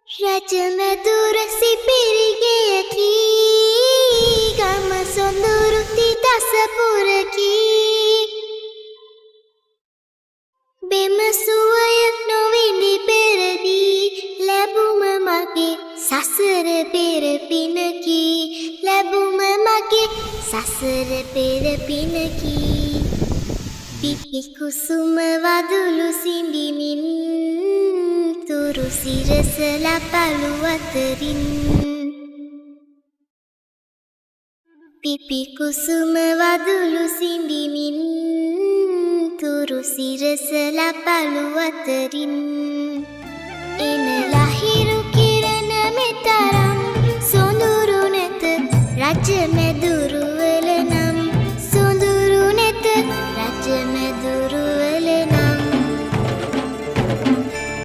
රජමැදුර සිපිරිගෙයකි ගම සොඳුරු තිදස පුරකි බෙම සුවය නොවිඳි පෙරදී ලැබුම මගේ සසර පෙර පිනකි ලැබුම මගේ සසර පෙර පිනකි පිපි කුසුම වදුළු සිඹිමින් තුරු සිරස ලපලු අතරින් පිපි කුසුම වදුළු සිඹිමින් තුරු සිරස ලපලු අතරින්